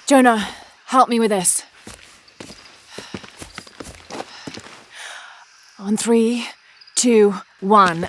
Jonah, help me with this. On 3, 2, 1.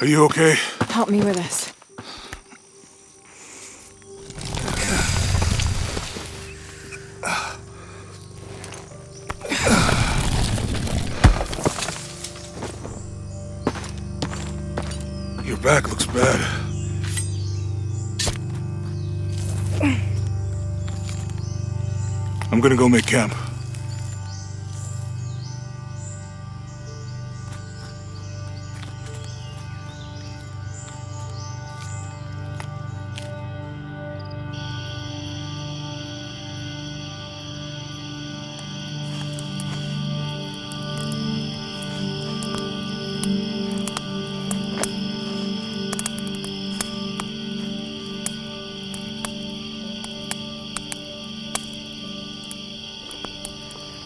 Are you okay? Help me with this. Your back looks bad. I'm gonna go make camp.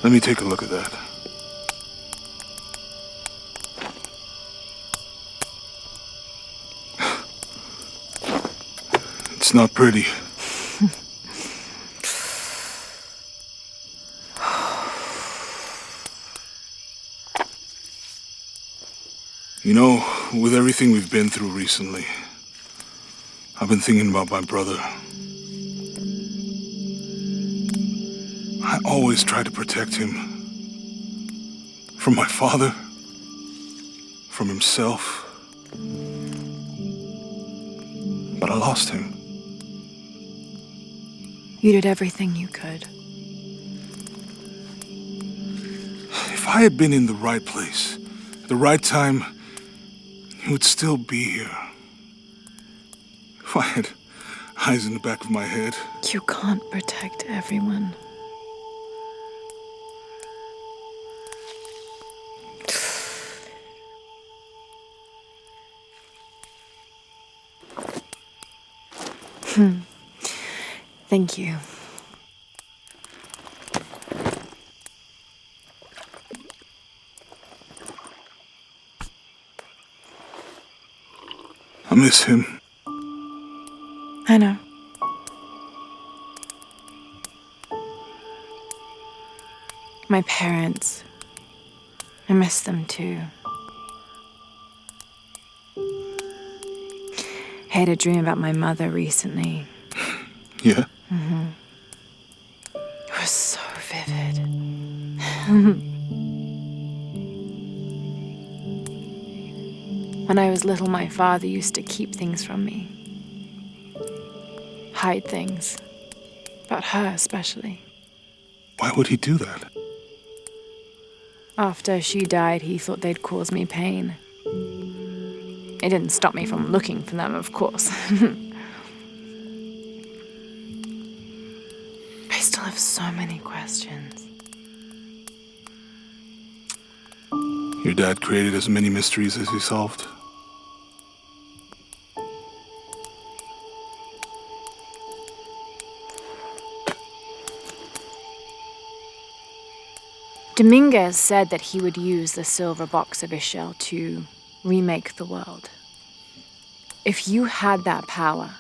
Let me take a look at that. It's not pretty. You know, with everything we've been through recently, I've been thinking about my brother. I always tried to protect him. From my father. From himself. But I lost him. You did everything you could. If I had been in the right place, at the right time, he would still be here. If I had eyes in the back of my head. You can't protect everyone. Thank you. I miss him. I know. My parents. I miss them too. I had a dream about my mother recently. Yeah? It was so vivid. When I was little, my father used to keep things from me. Hide things. About her, especially. Why would he do that? After she died, he thought they'd cause me pain. It didn't stop me from looking for them, of course. I still have so many questions. Your dad created as many mysteries as he solved. Dominguez said that he would use the silver box of his shell to remake the world. If you had that power,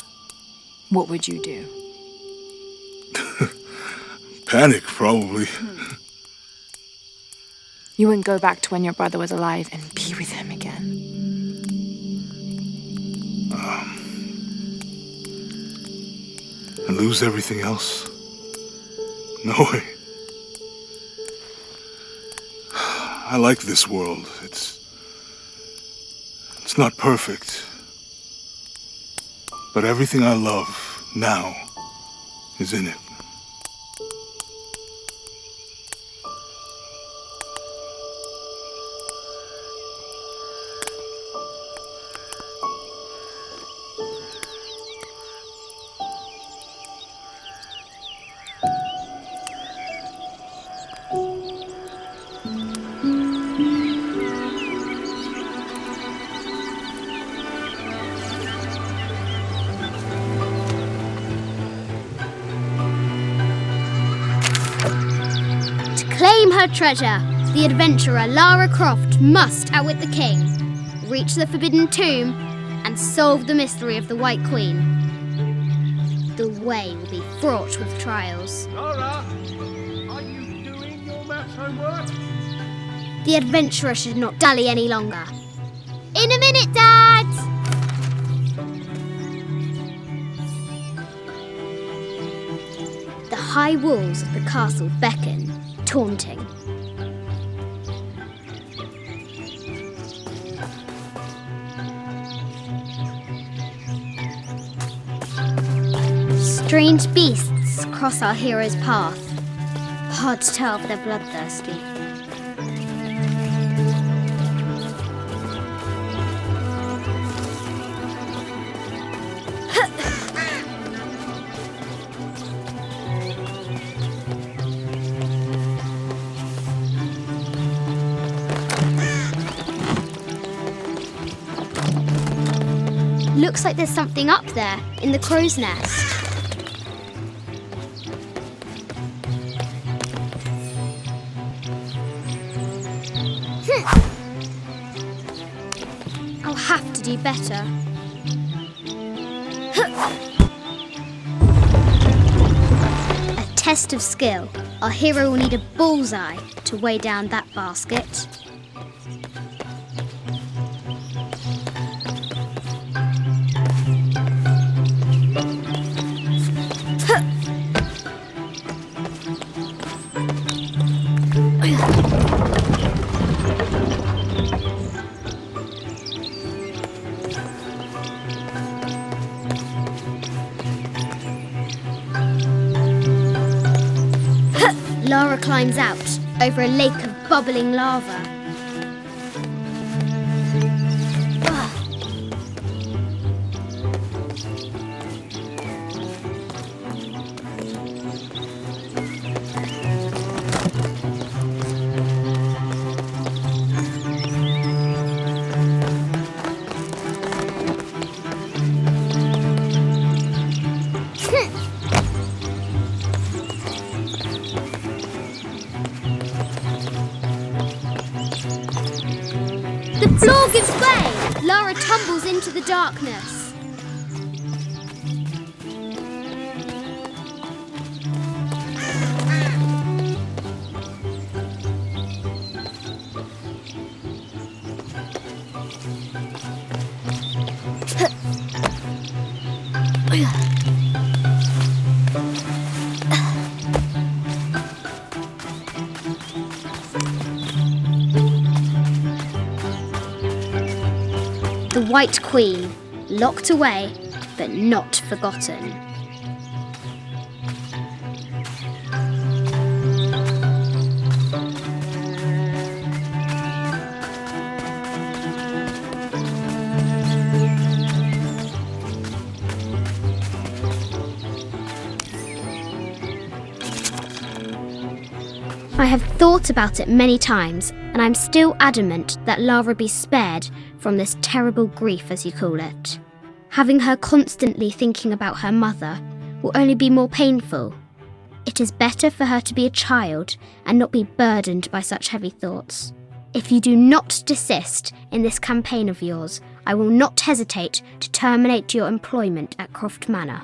what would you do? Panic, probably. You wouldn't go back to when your brother was alive and be with him again. And lose everything else? No way. I like this world. It's not perfect. But everything I love now is in it. Claim her treasure. The adventurer Lara Croft must outwit the king, reach the forbidden tomb, and solve the mystery of the White Queen. The way will be fraught with trials. Lara, are you doing your maths homework? The adventurer should not dally any longer. In a minute, Dad! The high walls of the castle beckon, taunting. Strange beasts cross our hero's path. Hard to tell if they're bloodthirsty. Looks like there's something up there, in the crow's nest. I'll have to do better. A test of skill. Our hero will need a bullseye to weigh down that basket. Lara climbs out over a lake of bubbling lava. The floor gives way! Lara Lara tumbles into the darkness. The White Queen, locked away, but not forgotten. I have thought about it many times, and I'm still adamant that Lara be spared from this terrible grief, as you call it. Having her constantly thinking about her mother will only be more painful. It is better for her to be a child and not be burdened by such heavy thoughts. If you do not desist in this campaign of yours, I will not hesitate to terminate your employment at Croft Manor.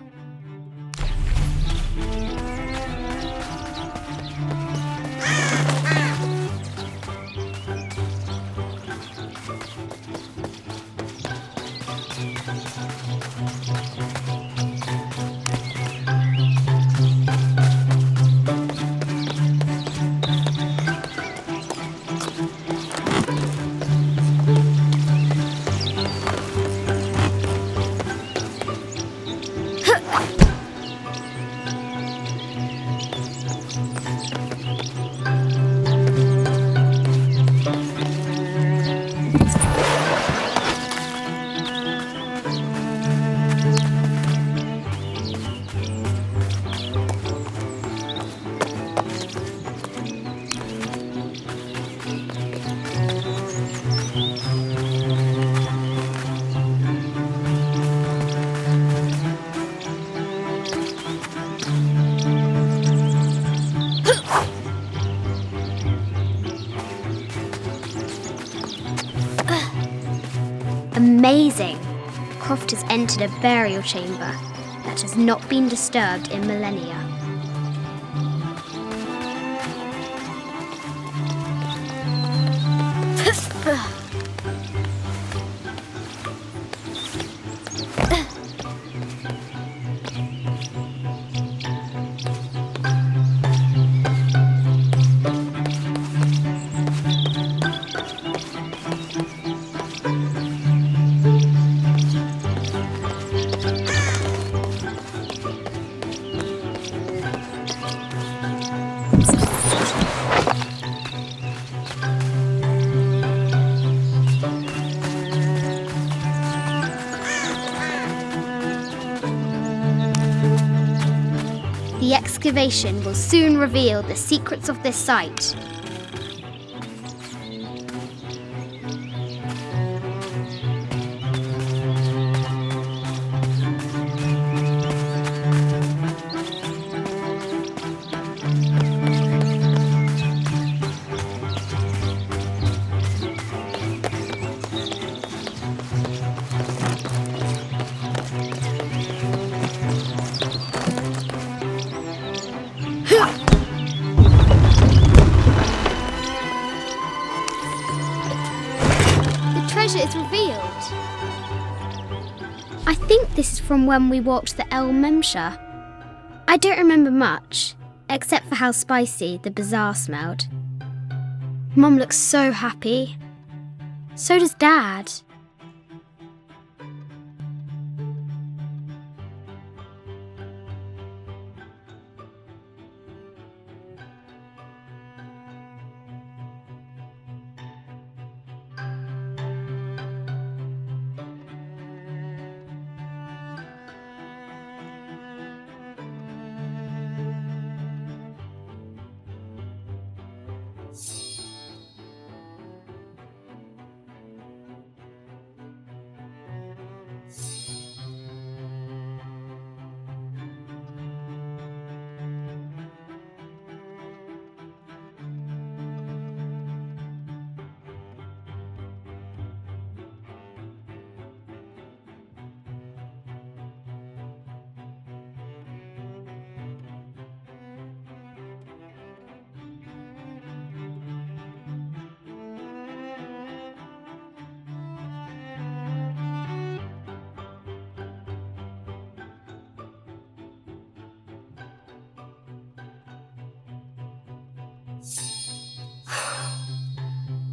Amazing! Croft has entered a burial chamber that has not been disturbed in millennia. The excavation will soon reveal the secrets of this site. Is revealed. I think this is from when we walked the El Memsha. I don't remember much, except for how spicy the bazaar smelled. Mum looks so happy. So does Dad.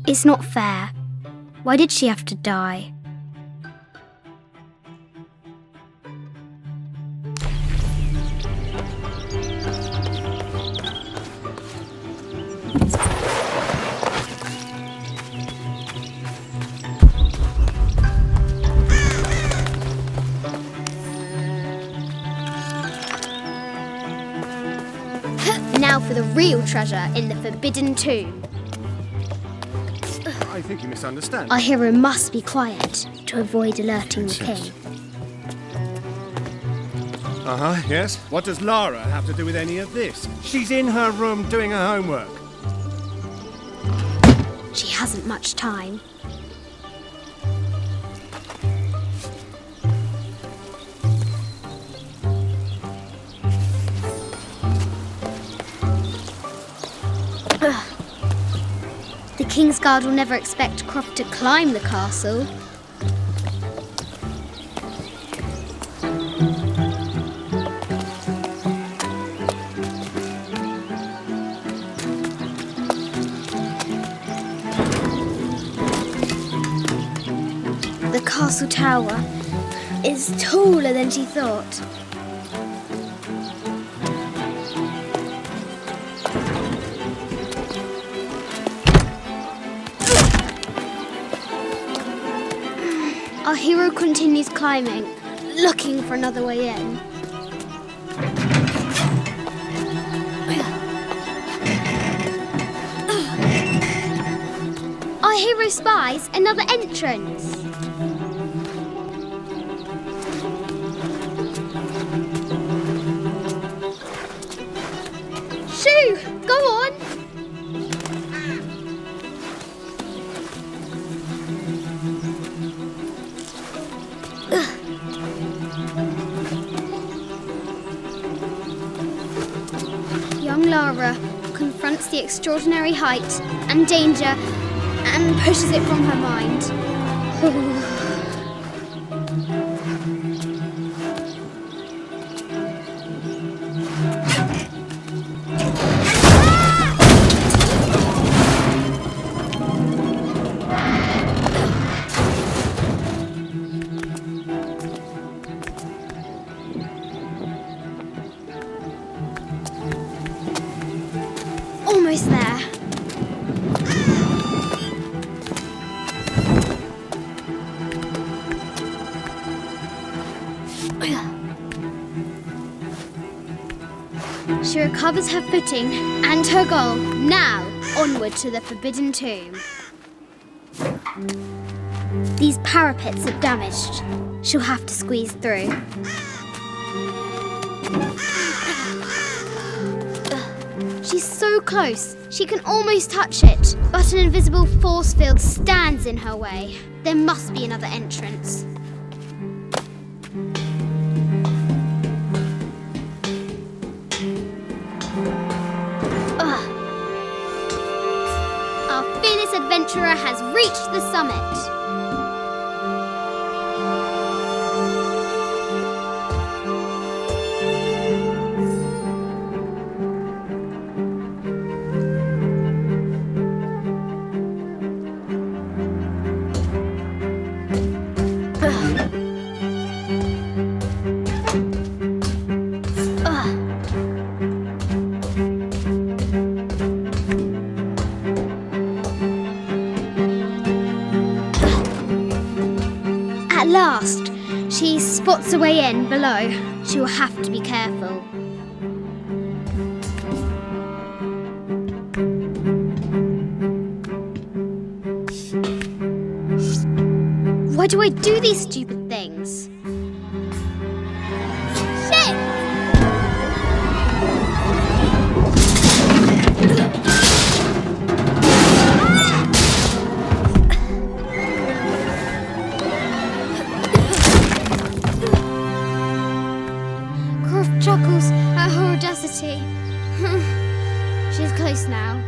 It's not fair. Why did she have to die? Now for the real treasure in the Forbidden Tomb. I think you misunderstand. Our hero must be quiet to avoid alerting the king. Uh-huh, yes. What does Lara have to do with any of this? She's in her room doing her homework. She hasn't much time. The King's Guard will never expect Croft to climb the castle. The castle tower is taller than she thought. Our hero continues climbing, looking for another way in. Our hero spies another entrance. Shoo! Go on! Young Lara confronts the extraordinary height and danger and pushes it from her mind. Almost there. She recovers her footing and her goal. Now, onward to the Forbidden Tomb. These parapets are damaged. She'll have to squeeze through. She's so close, she can almost touch it, but an invisible force field stands in her way. There must be another entrance. Our fearless adventurer has reached the summit. At last, she spots a way in below. She will have to be careful. Why do I do these stupid things? Shit! Croft chuckles at her audacity. She's close now.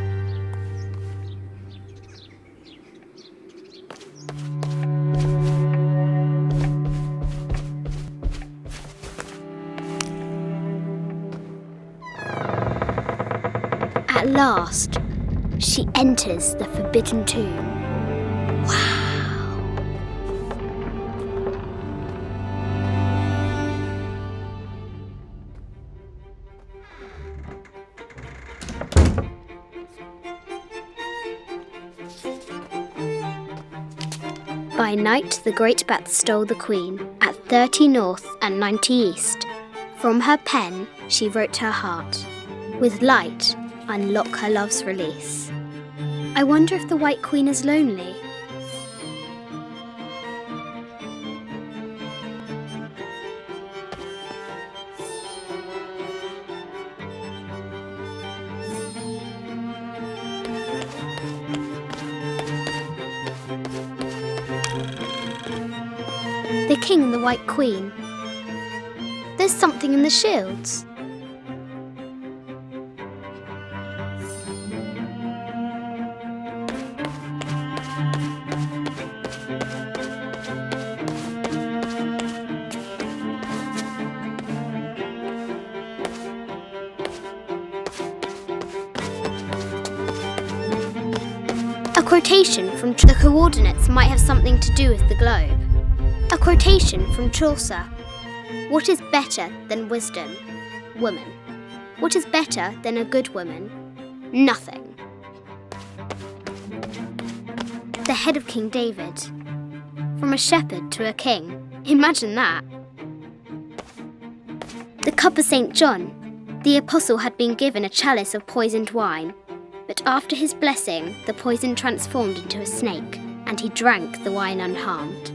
At last, she enters the Forbidden Tomb. Wow! By night, the great bat stole the queen at 30 north and 90 east. From her pen, she wrote her heart. With light, unlock her love's release. I wonder if the White Queen is lonely. The King and the White Queen. There's something in the shields. A quotation from the coordinates might have something to do with the globe. A quotation from Chaucer. What is better than wisdom? Woman. What is better than a good woman? Nothing. The head of King David. From a shepherd to a king. Imagine that. The cup of St. John. The apostle had been given a chalice of poisoned wine, but after his blessing, the poison transformed into a snake, and he drank the wine unharmed.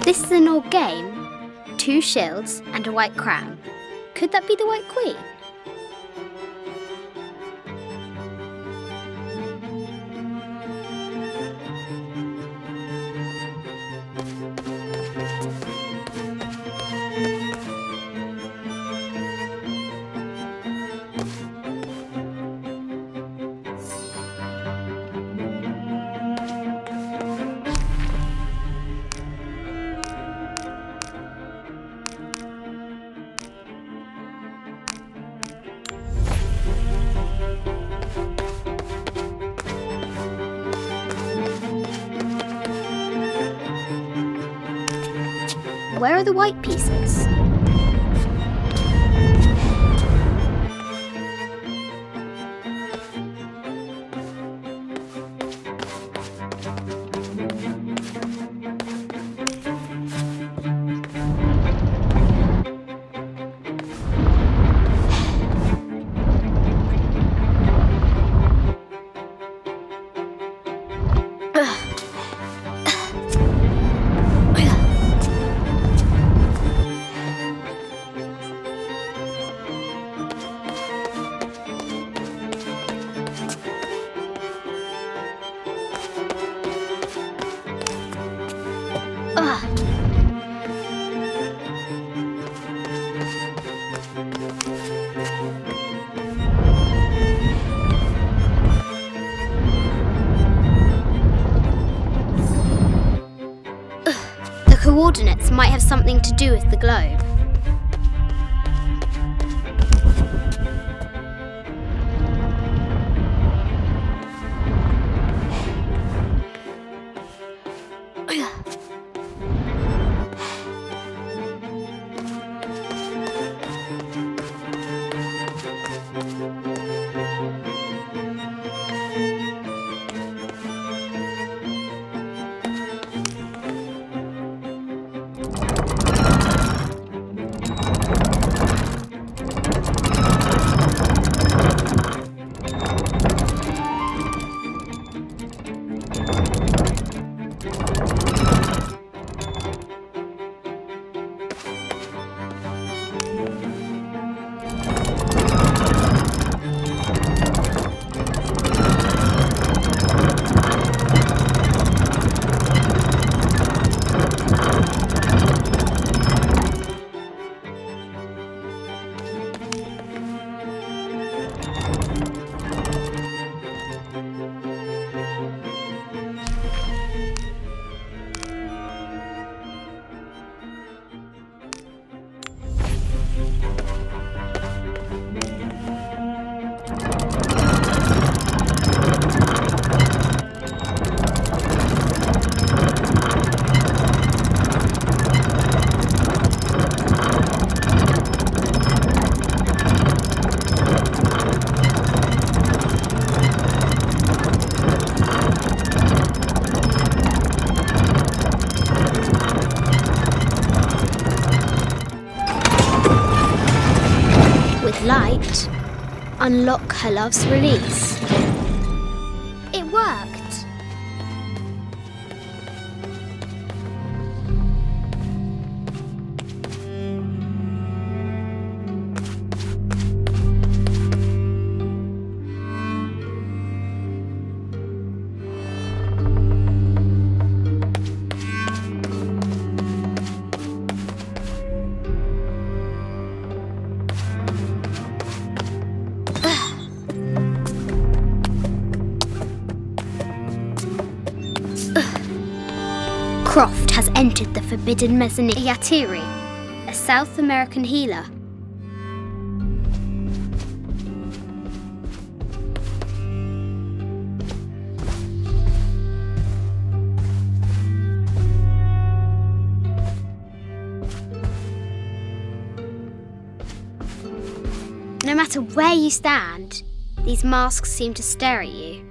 This is an old game. 2 shields and a white crown. Could that be the White Queen? Where are the white pieces? Coordinates might have something to do with the globe. unlock her love's release. It worked. Croft has entered the forbidden mezzanine. Yatiri, a South American healer. No matter where you stand, these masks seem to stare at you.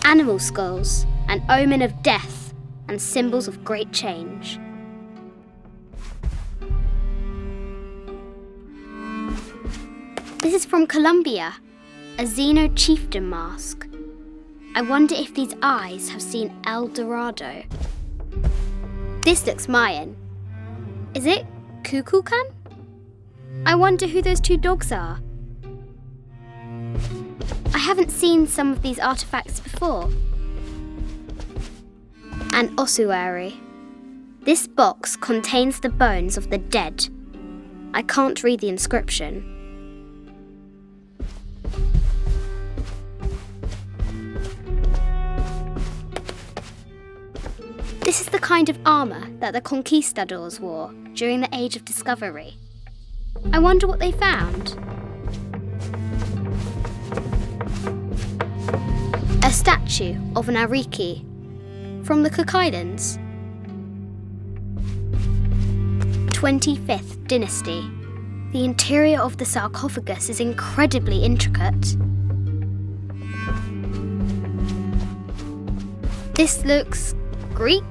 Animal skulls, an omen of death and symbols of great change. This is from Colombia, a Xeno chieftain mask. I wonder if these eyes have seen El Dorado. This looks Mayan. Is it Kukulkan? I wonder who those two dogs are. I haven't seen some of these artifacts before. An ossuary. This box contains the bones of the dead. I can't read the inscription. This is the kind of armour that the conquistadors wore during the Age of Discovery. I wonder what they found. A statue of an Ariki from the Cook Islands. 25th Dynasty. The interior of the sarcophagus is incredibly intricate. This looks Greek?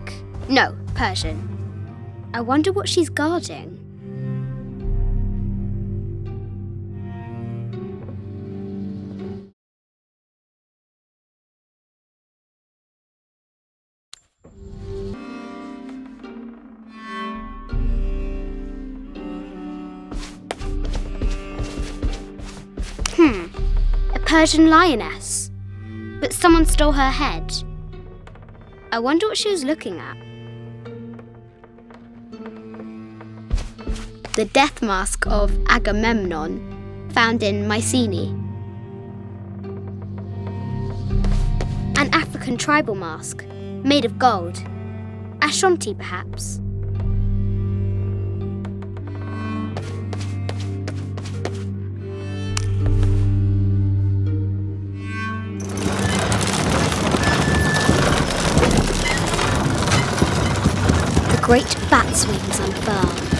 No, Persian. I wonder what she's guarding. A Persian lioness. But someone stole her head. I wonder what she was looking at. The death mask of Agamemnon, found in Mycenae. An African tribal mask, made of gold. Ashanti, perhaps. Great bat's wings unfurl.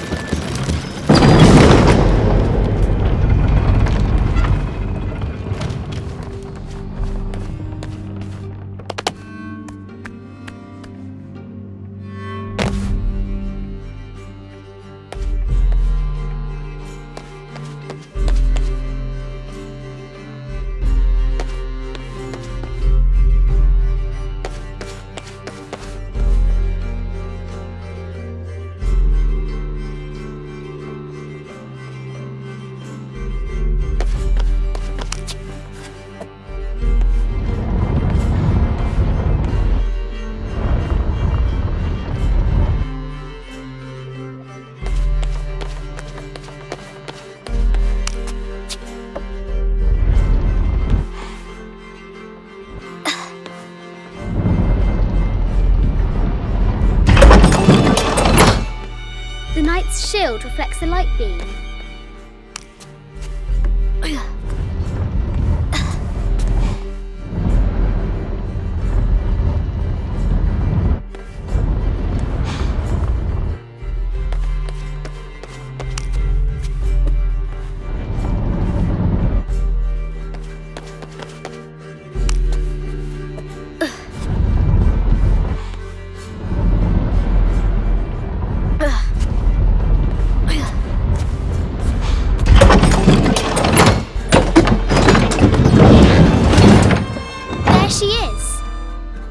The knight's shield reflects the light beam.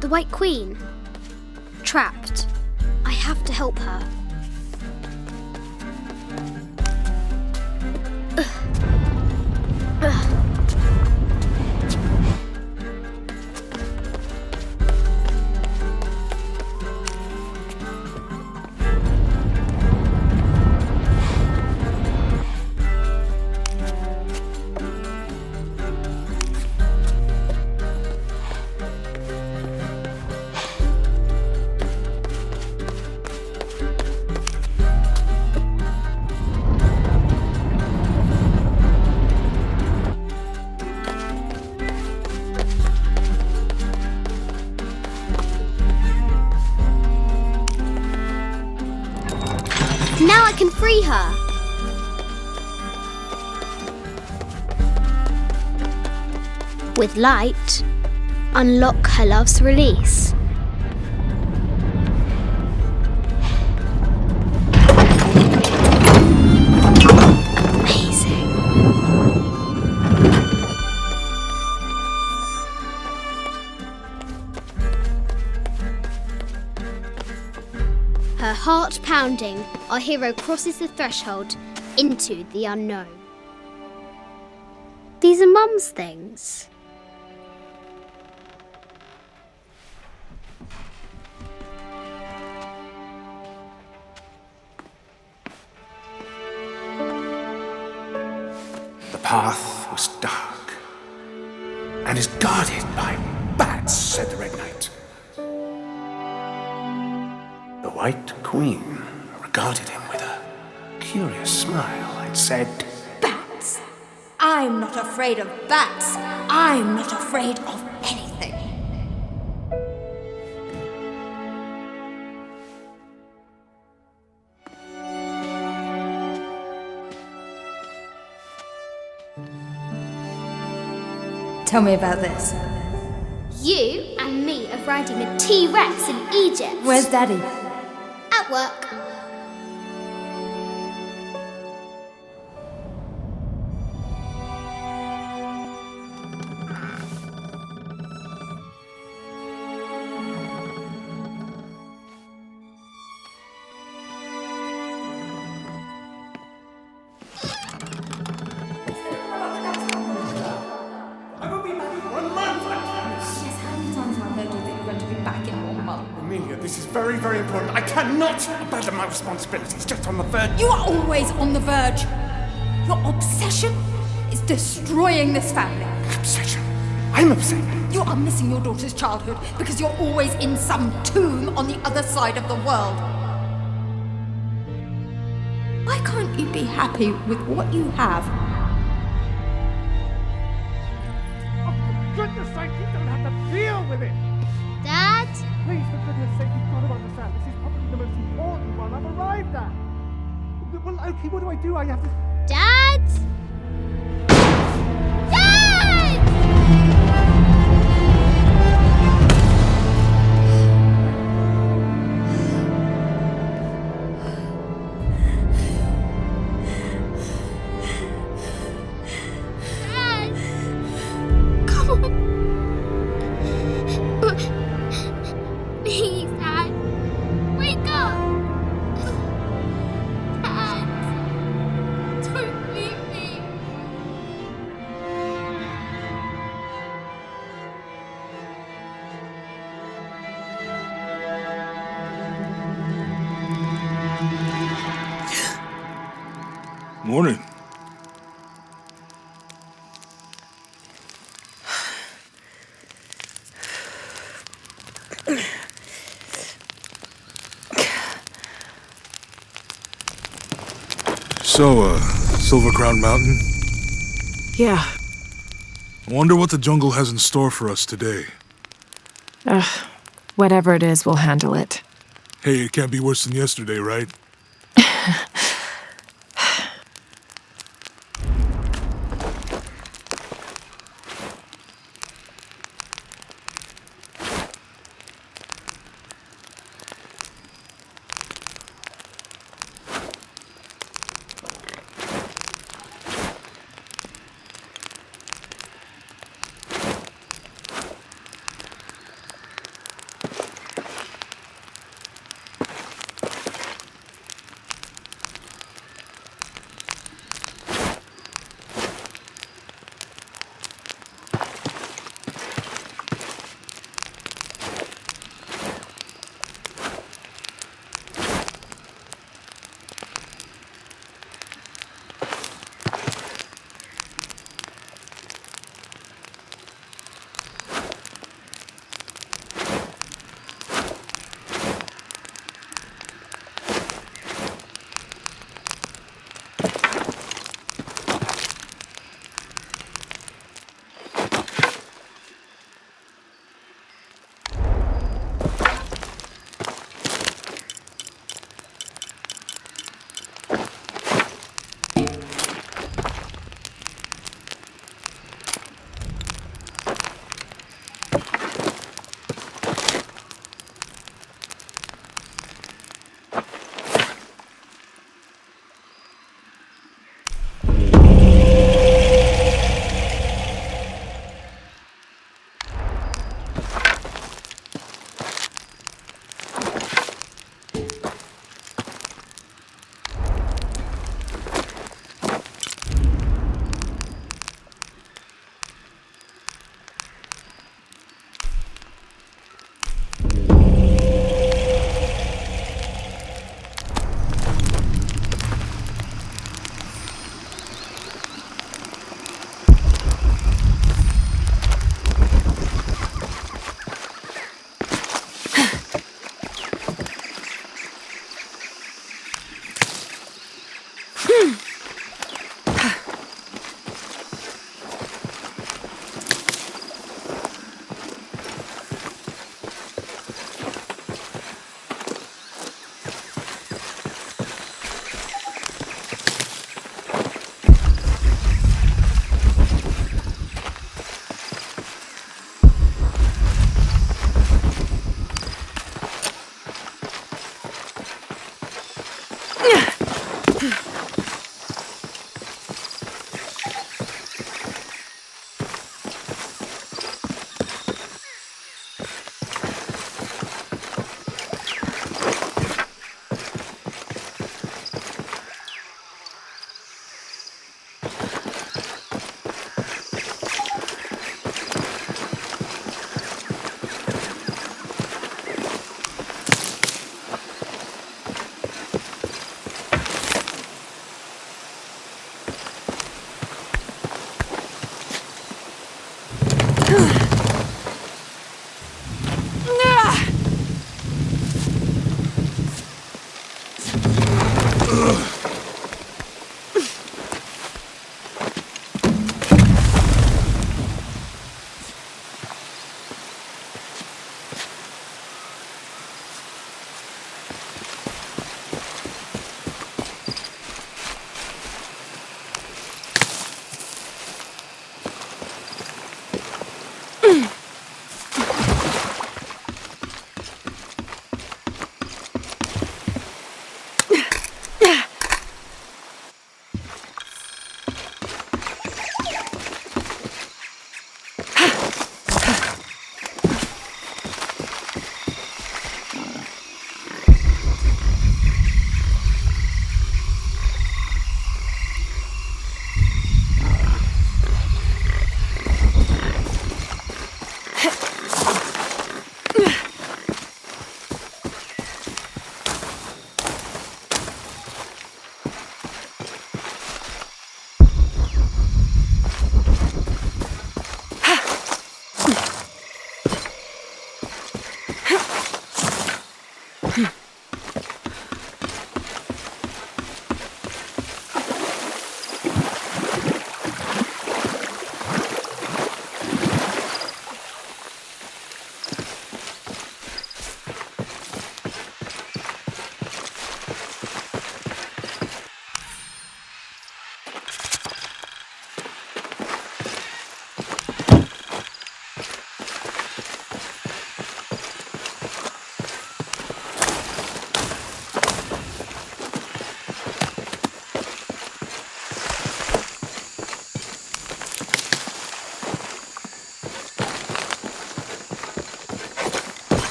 The White Queen. Trapped. I have to help her. Now I can free her. With light, unlock her love's release. Amazing. Her heart pounding, our hero crosses the threshold into the unknown. These are Mum's things. The path was dark and is guarded by bats, said the Red Knight. The White Queen regarded him with a curious smile and said, Bats? I'm not afraid of bats. I'm not afraid of anything. Tell me about this. You and me are riding a T-Rex in Egypt. Where's Daddy? At work. Amelia, this is very, very important. I cannot abandon my responsibilities just on the verge. You are always on the verge. Your obsession is destroying this family. Obsession? I'm upset. You are missing your daughter's childhood because you're always in some tomb on the other side of the world. Why can't you be happy with what you have? Oh, for goodness sake, you don't have to deal with it! Dad? Please, for goodness sake, you've got to understand, this is probably the most important one I've arrived at. Well, okay, what do I do? I have to... Dad? Dad! Dad! Come on. Please, Dad. Wake up. Dad. Don't leave me. Morning. So, Silver Crown Mountain? Yeah. I wonder what the jungle has in store for us today. Whatever it is, we'll handle it. Hey, it can't be worse than yesterday, right?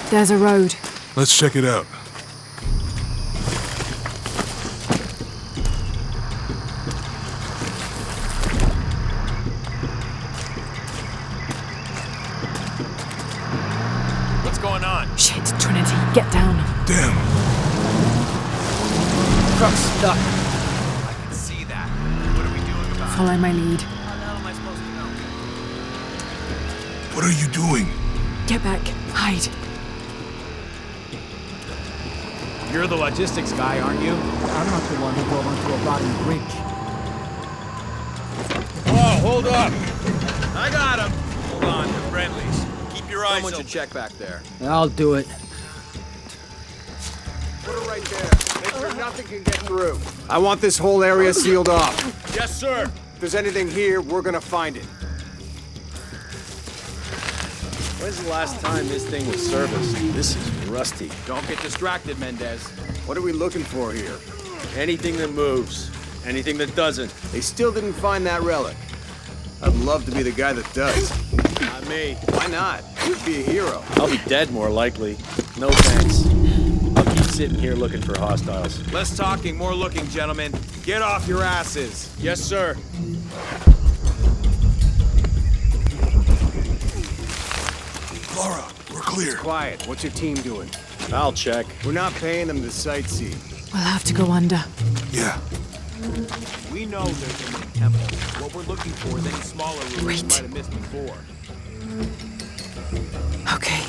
There's a road. Let's check it out. What's going on? Shit, Trinity, get down. Damn. Truck's stuck. I can see that. What are we doing about it? Follow my lead. How the hell am I supposed to know? What are you doing? Get back. Hide. You're the logistics guy, aren't you? I'm not the one who drove onto a rotting bridge. Oh, hold up! I got him! Hold on, they're friendlies. Keep your eyes open. Someone should check back there. I'll do it. Put it right there. Make sure nothing can get through. I want this whole area sealed off. Yes, sir! If there's anything here, we're gonna find it. When's the last time this thing was serviced? This is rusty. Don't get distracted, Mendez. What are we looking for here? Anything that moves. Anything that doesn't. They still didn't find that relic. I'd love to be the guy that does. Not me. Why not? You'd be a hero. I'll be dead more likely. No thanks. I'll keep sitting here looking for hostiles. Less talking, more looking, gentlemen. Get off your asses. Yes, sir. Lara, we're clear. Quiet. What's your team doing? I'll check. We're not paying them to sightsee. We'll have to go under. Yeah. We know there's a main temple. What we're looking for is any smaller ruins we Wait. might have missed before. Okay.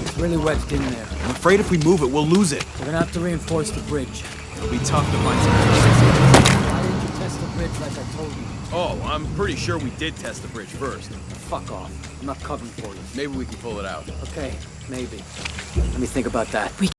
It's really wedged in there. I'm afraid if we move it, we'll lose it. We're gonna have to reinforce the bridge. It'll be tough to find some places. Why didn't you test the bridge like I told you? Oh, I'm pretty sure we did test the bridge first. Fuck off. I'm not covering for you. Maybe we can pull it out. Okay, maybe. Let me think about that. We